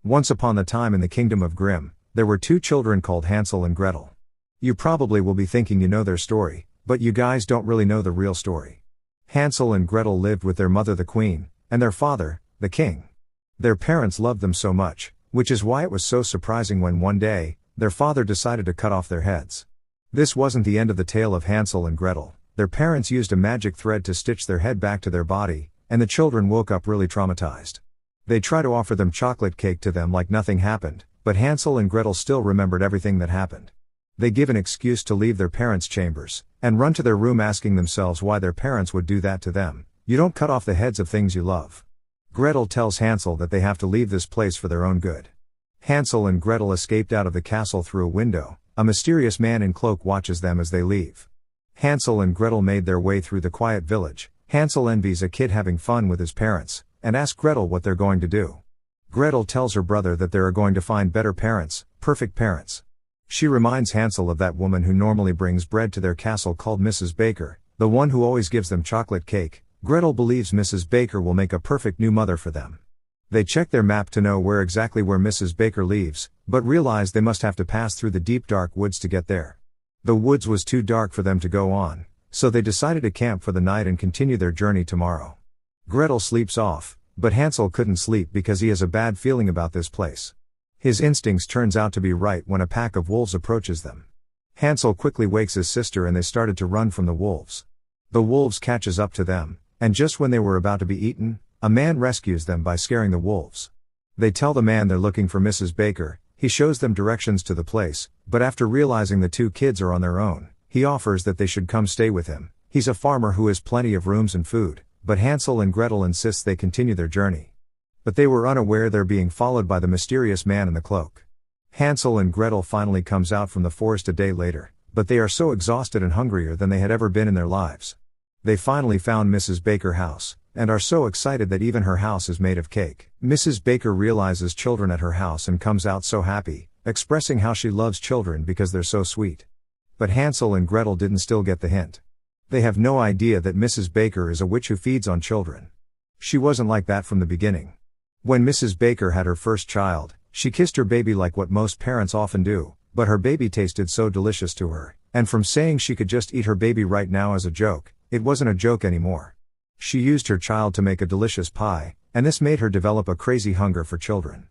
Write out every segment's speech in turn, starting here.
Once upon a time in the kingdom of Grimm, there were two children called Hansel and Gretel. You probably will be thinking you know their story, but you guys don't really know the real story. Hansel and Gretel lived with their mother the queen, and their father, the king. Their parents loved them so much, which is why it was so surprising when one day, their father decided to cut off their heads. This wasn't the end of the tale of Hansel and Gretel. Their parents used a magic thread to stitch their head back to their body, and the children woke up really traumatized. They try to offer them chocolate cake to them like nothing happened, but Hansel and Gretel still remembered everything that happened. They give an excuse to leave their parents' chambers, and run to their room asking themselves why their parents would do that to them. You don't cut off the heads of things you love. Gretel tells Hansel that they have to leave this place for their own good. Hansel and Gretel escaped out of the castle through a window. A mysterious man in cloak watches them as they leave. Hansel and Gretel made their way through the quiet village. Hansel envies a kid having fun with his parents, and asks Gretel what they're going to do. Gretel tells her brother that they are going to find better parents, perfect parents. She reminds Hansel of that woman who normally brings bread to their castle called Mrs. Baker, the one who always gives them chocolate cake. Gretel believes Mrs. Baker will make a perfect new mother for them. They check their map to know where Mrs. Baker lives, but realize they must have to pass through the deep dark woods to get there. The woods was too dark for them to go on, so they decided to camp for the night and continue their journey tomorrow. Gretel sleeps off, but Hansel couldn't sleep because he has a bad feeling about this place. His instincts turns out to be right when a pack of wolves approaches them. Hansel quickly wakes his sister and they started to run from the wolves. The wolves catches up to them, and just when they were about to be eaten, a man rescues them by scaring the wolves. They tell the man they're looking for Mrs. Baker. He shows them directions to the place, but after realizing the two kids are on their own, he offers that they should come stay with him. He's a farmer who has plenty of rooms and food, but Hansel and Gretel insist they continue their journey. But they were unaware they're being followed by the mysterious man in the cloak. Hansel and Gretel finally comes out from the forest a day later, but they are so exhausted and hungrier than they had ever been in their lives. They finally found Mrs. Baker's house, and are so excited that even her house is made of cake. Mrs. Baker realizes children at her house and comes out so happy, expressing how she loves children because they're so sweet. But Hansel and Gretel didn't still get the hint. They have no idea that Mrs. Baker is a witch who feeds on children. She wasn't like that from the beginning. When Mrs. Baker had her first child, she kissed her baby like what most parents often do, but her baby tasted so delicious to her, and from saying she could just eat her baby right now as a joke, it wasn't a joke anymore. She used her child to make a delicious pie, and this made her develop a crazy hunger for children.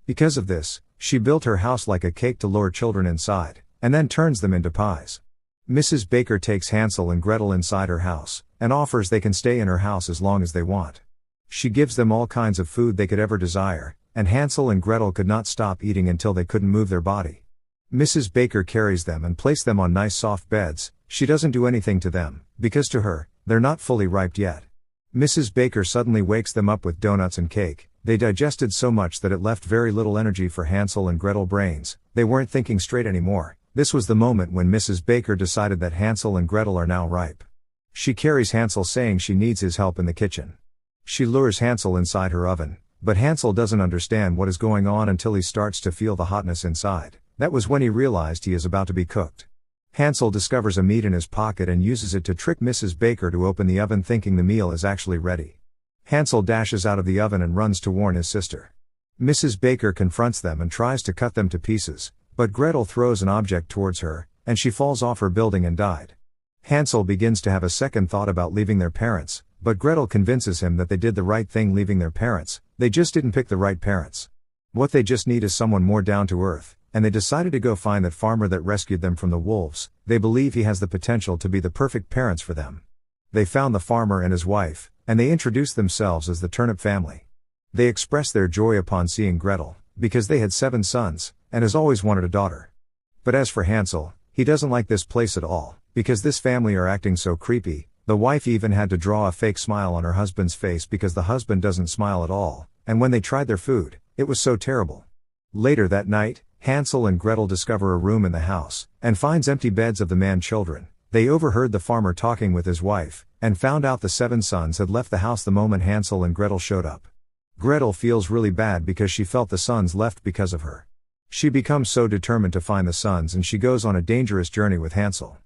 Because of this, she built her house like a cake to lure children inside, and then turns them into pies. Mrs. Baker takes Hansel and Gretel inside her house, and offers they can stay in her house as long as they want. She gives them all kinds of food they could ever desire, and Hansel and Gretel could not stop eating until they couldn't move their body. Mrs. Baker carries them and places them on nice soft beds. She doesn't do anything to them, because to her, they're not fully ripe yet. Mrs. Baker suddenly wakes them up with donuts and cake. They digested so much that it left very little energy for Hansel and Gretel brains. They weren't thinking straight anymore. This was the moment when Mrs. Baker decided that Hansel and Gretel are now ripe. She carries Hansel saying she needs his help in the kitchen. She lures Hansel inside her oven, but Hansel doesn't understand what is going on until he starts to feel the hotness inside. That was when he realized he is about to be cooked. Hansel discovers a meat in his pocket and uses it to trick Mrs. Baker to open the oven thinking the meal is actually ready. Hansel dashes out of the oven and runs to warn his sister. Mrs. Baker confronts them and tries to cut them to pieces, but Gretel throws an object towards her, and she falls off her building and died. Hansel begins to have a second thought about leaving their parents, but Gretel convinces him that they did the right thing leaving their parents. They just didn't pick the right parents. What they just need is someone more down to earth, and they decided to go find that farmer that rescued them from the wolves. They believe he has the potential to be the perfect parents for them. They found the farmer and his wife, and they introduced themselves as the Turnip family. They expressed their joy upon seeing Gretel, because they had 7 sons, and has always wanted a daughter. But as for Hansel, he doesn't like this place at all, because this family are acting so creepy. The wife even had to draw a fake smile on her husband's face because the husband doesn't smile at all, and when they tried their food, it was so terrible. Later that night, Hansel and Gretel discover a room in the house, and finds empty beds of the man-children. They overheard the farmer talking with his wife, and found out the 7 sons had left the house the moment Hansel and Gretel showed up. Gretel feels really bad because she felt the sons left because of her. She becomes so determined to find the sons and she goes on a dangerous journey with Hansel.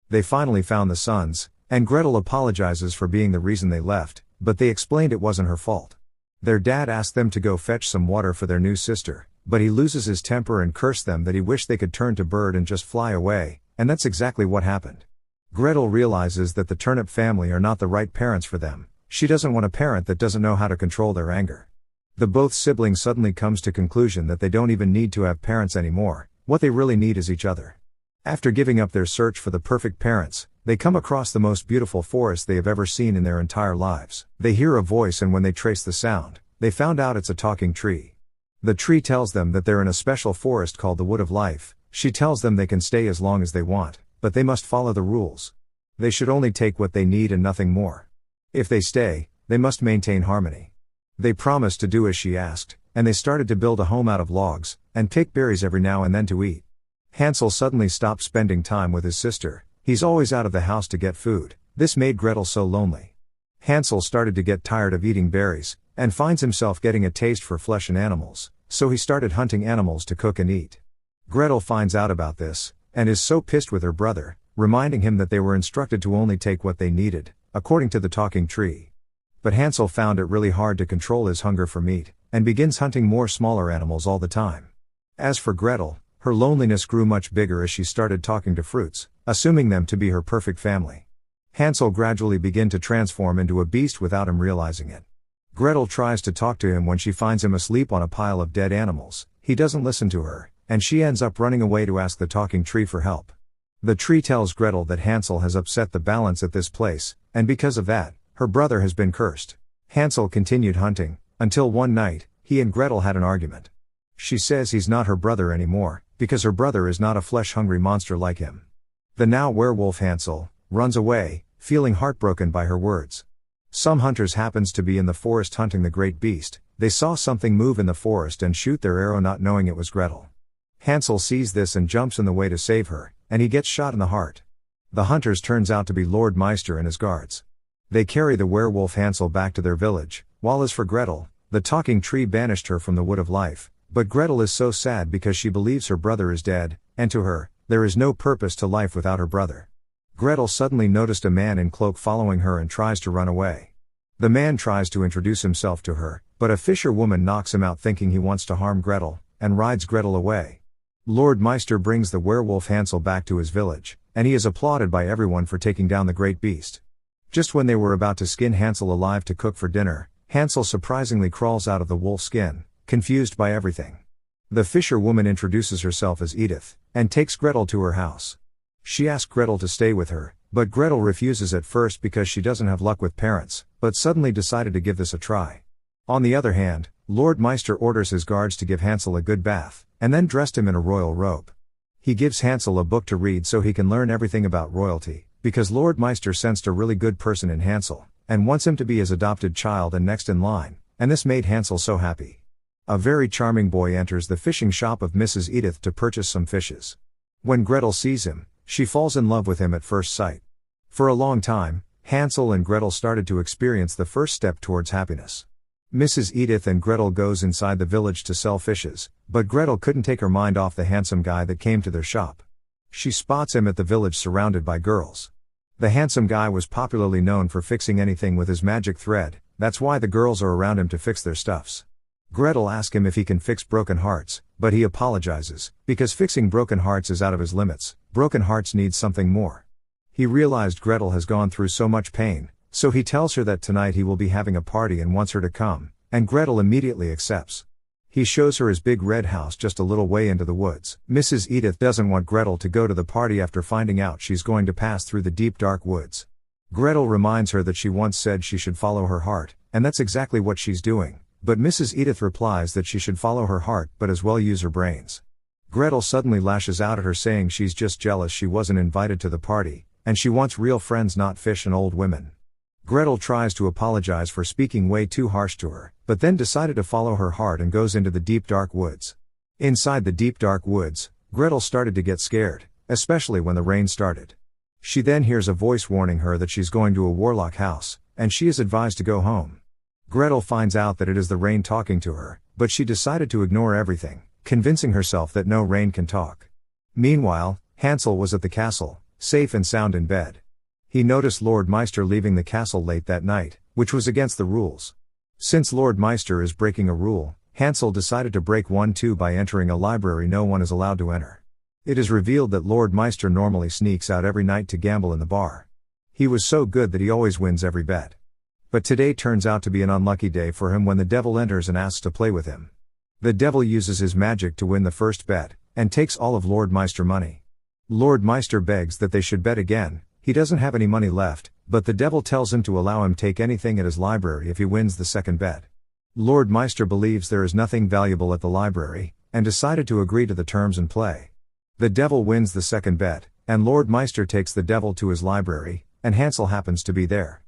They finally found the sons, and Gretel apologizes for being the reason they left, but they explained it wasn't her fault. Their dad asks them to go fetch some water for their new sister, but he loses his temper and curses them that he wished they could turn to bird and just fly away, and that's exactly what happened. Gretel realizes that the turnip family are not the right parents for them. She doesn't want a parent that doesn't know how to control their anger. The both siblings suddenly comes to conclusion that they don't even need to have parents anymore. What they really need is each other. After giving up their search for the perfect parents, they come across the most beautiful forest they have ever seen in their entire lives. They hear a voice, and when they trace the sound, they found out it's a talking tree. The tree tells them that they're in a special forest called the Wood of Life. She tells them they can stay as long as they want, but they must follow the rules. They should only take what they need and nothing more. If they stay, they must maintain harmony. They promised to do as she asked, and they started to build a home out of logs, and pick berries every now and then to eat. Hansel suddenly stopped spending time with his sister. He's always out of the house to get food. This made Gretel so lonely. Hansel started to get tired of eating berries, and finds himself getting a taste for flesh and animals, so he started hunting animals to cook and eat. Gretel finds out about this, and is so pissed with her brother, reminding him that they were instructed to only take what they needed, according to the talking tree. But Hansel found it really hard to control his hunger for meat, and begins hunting more smaller animals all the time. As for Gretel, her loneliness grew much bigger as she started talking to fruits, assuming them to be her perfect family. Hansel gradually began to transform into a beast without him realizing it. Gretel tries to talk to him when she finds him asleep on a pile of dead animals. He doesn't listen to her, and she ends up running away to ask the talking tree for help. The tree tells Gretel that Hansel has upset the balance at this place, and because of that, her brother has been cursed. Hansel continued hunting, until one night, he and Gretel had an argument. She says he's not her brother anymore, because her brother is not a flesh-hungry monster like him. The now werewolf Hansel runs away, feeling heartbroken by her words. Some hunters happens to be in the forest hunting the great beast. They saw something move in the forest and shoot their arrow, not knowing it was Gretel. Hansel sees this and jumps in the way to save her, and he gets shot in the heart. The hunters turns out to be Lord Meister and his guards. They carry the werewolf Hansel back to their village, while as for Gretel, the talking tree banished her from the Wood of Life. But Gretel is so sad because she believes her brother is dead, and to her, there is no purpose to life without her brother. Gretel suddenly noticed a man in cloak following her and tries to run away. The man tries to introduce himself to her, but a fisherwoman knocks him out thinking he wants to harm Gretel, and rides Gretel away. Lord Meister brings the werewolf Hansel back to his village, and he is applauded by everyone for taking down the great beast. Just when they were about to skin Hansel alive to cook for dinner, Hansel surprisingly crawls out of the wolf skin, confused by everything. The fisherwoman introduces herself as Edith, and takes Gretel to her house. She asks Gretel to stay with her, but Gretel refuses at first because she doesn't have luck with parents, but suddenly decided to give this a try. On the other hand, Lord Meister orders his guards to give Hansel a good bath, and then dressed him in a royal robe. He gives Hansel a book to read so he can learn everything about royalty, because Lord Meister sensed a really good person in Hansel, and wants him to be his adopted child and next in line, and this made Hansel so happy. A very charming boy enters the fishing shop of Mrs. Edith to purchase some fishes. When Gretel sees him, she falls in love with him at first sight. For a long time, Hansel and Gretel started to experience the first step towards happiness. Mrs. Edith and Gretel goes inside the village to sell fishes, but Gretel couldn't take her mind off the handsome guy that came to their shop. She spots him at the village surrounded by girls. The handsome guy was popularly known for fixing anything with his magic thread. That's why the girls are around him to fix their stuffs. Gretel asks him if he can fix broken hearts, but he apologizes, because fixing broken hearts is out of his limits. Broken hearts need something more. He realized Gretel has gone through so much pain, so he tells her that tonight he will be having a party and wants her to come, and Gretel immediately accepts. He shows her his big red house just a little way into the woods. Mrs. Edith doesn't want Gretel to go to the party after finding out she's going to pass through the deep dark woods. Gretel reminds her that she once said she should follow her heart, and that's exactly what she's doing. But Mrs. Edith replies that she should follow her heart but as well use her brains. Gretel suddenly lashes out at her saying she's just jealous she wasn't invited to the party, and she wants real friends, not fish and old women. Gretel tries to apologize for speaking way too harsh to her, but then decided to follow her heart and goes into the deep dark woods. Inside the deep dark woods, Gretel started to get scared, especially when the rain started. She then hears a voice warning her that she's going to a warlock house, and she is advised to go home. Gretel finds out that it is the rain talking to her, but she decided to ignore everything, convincing herself that no rain can talk. Meanwhile, Hansel was at the castle, safe and sound in bed. He noticed Lord Meister leaving the castle late that night, which was against the rules. Since Lord Meister is breaking a rule, Hansel decided to break one too by entering a library no one is allowed to enter. It is revealed that Lord Meister normally sneaks out every night to gamble in the bar. He was so good that he always wins every bet. But today turns out to be an unlucky day for him when the devil enters and asks to play with him. The devil uses his magic to win the first bet, and takes all of Lord Meister money. Lord Meister begs that they should bet again. He doesn't have any money left, but the devil tells him to allow him take anything at his library if he wins the second bet. Lord Meister believes there is nothing valuable at the library, and decided to agree to the terms and play. The devil wins the second bet, and Lord Meister takes the devil to his library, and Hansel happens to be there.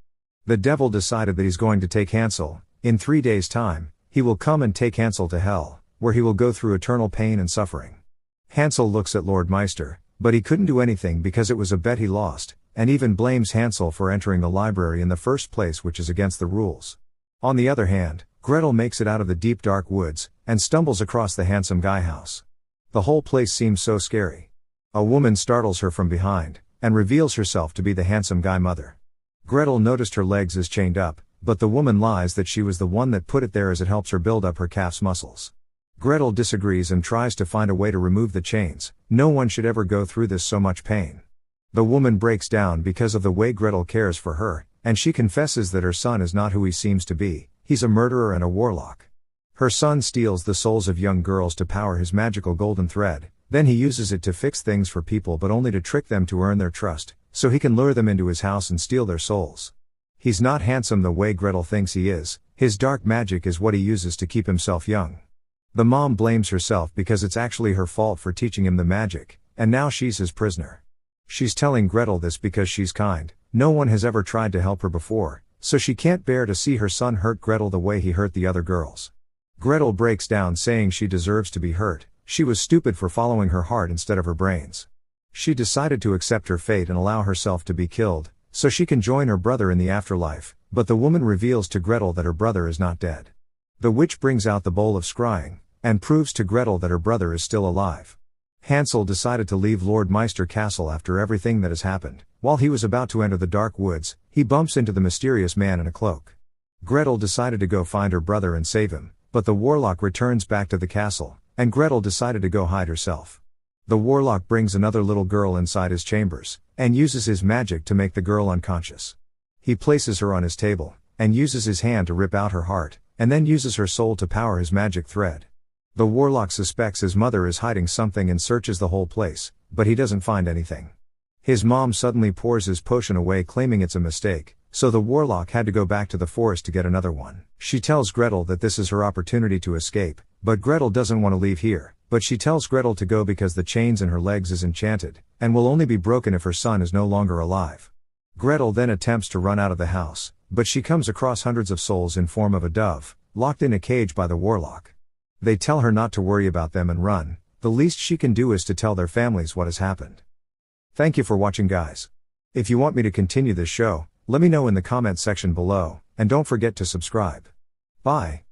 The devil decided that he's going to take Hansel. In 3 days' time, he will come and take Hansel to hell, where he will go through eternal pain and suffering. Hansel looks at Lord Meister, but he couldn't do anything because it was a bet he lost, and even blames Hansel for entering the library in the first place, which is against the rules. On the other hand, Gretel makes it out of the deep dark woods, and stumbles across the handsome guy house. The whole place seems so scary. A woman startles her from behind, and reveals herself to be the handsome guy mother. Gretel noticed her legs is chained up, but the woman lies that she was the one that put it there as it helps her build up her calf's muscles. Gretel disagrees and tries to find a way to remove the chains. No one should ever go through this so much pain. The woman breaks down because of the way Gretel cares for her, and she confesses that her son is not who he seems to be. He's a murderer and a warlock. Her son steals the souls of young girls to power his magical golden thread, then he uses it to fix things for people but only to trick them to earn their trust, so he can lure them into his house and steal their souls. He's not handsome the way Gretel thinks he is. His dark magic is what he uses to keep himself young. The mom blames herself because it's actually her fault for teaching him the magic, and now she's his prisoner. She's telling Gretel this because she's kind. No one has ever tried to help her before, so she can't bear to see her son hurt Gretel the way he hurt the other girls. Gretel breaks down saying she deserves to be hurt. She was stupid for following her heart instead of her brains. She decided to accept her fate and allow herself to be killed, so she can join her brother in the afterlife, but the woman reveals to Gretel that her brother is not dead. The witch brings out the bowl of scrying, and proves to Gretel that her brother is still alive. Hansel decided to leave Lord Meister Castle after everything that has happened. While he was about to enter the dark woods, he bumps into the mysterious man in a cloak. Gretel decided to go find her brother and save him, but the warlock returns back to the castle, and Gretel decided to go hide herself. The warlock brings another little girl inside his chambers, and uses his magic to make the girl unconscious. He places her on his table, and uses his hand to rip out her heart, and then uses her soul to power his magic thread. The warlock suspects his mother is hiding something and searches the whole place, but he doesn't find anything. His mom suddenly pours his potion away claiming it's a mistake, so the warlock had to go back to the forest to get another one. She tells Gretel that this is her opportunity to escape, but Gretel doesn't want to leave here, but she tells Gretel to go because the chains in her legs is enchanted, and will only be broken if her son is no longer alive. Gretel then attempts to run out of the house, but she comes across hundreds of souls in form of a dove, locked in a cage by the warlock. They tell her not to worry about them and run. The least she can do is to tell their families what has happened. Thank you for watching, guys. If you want me to continue this show, let me know in the comment section below, and don't forget to subscribe. Bye.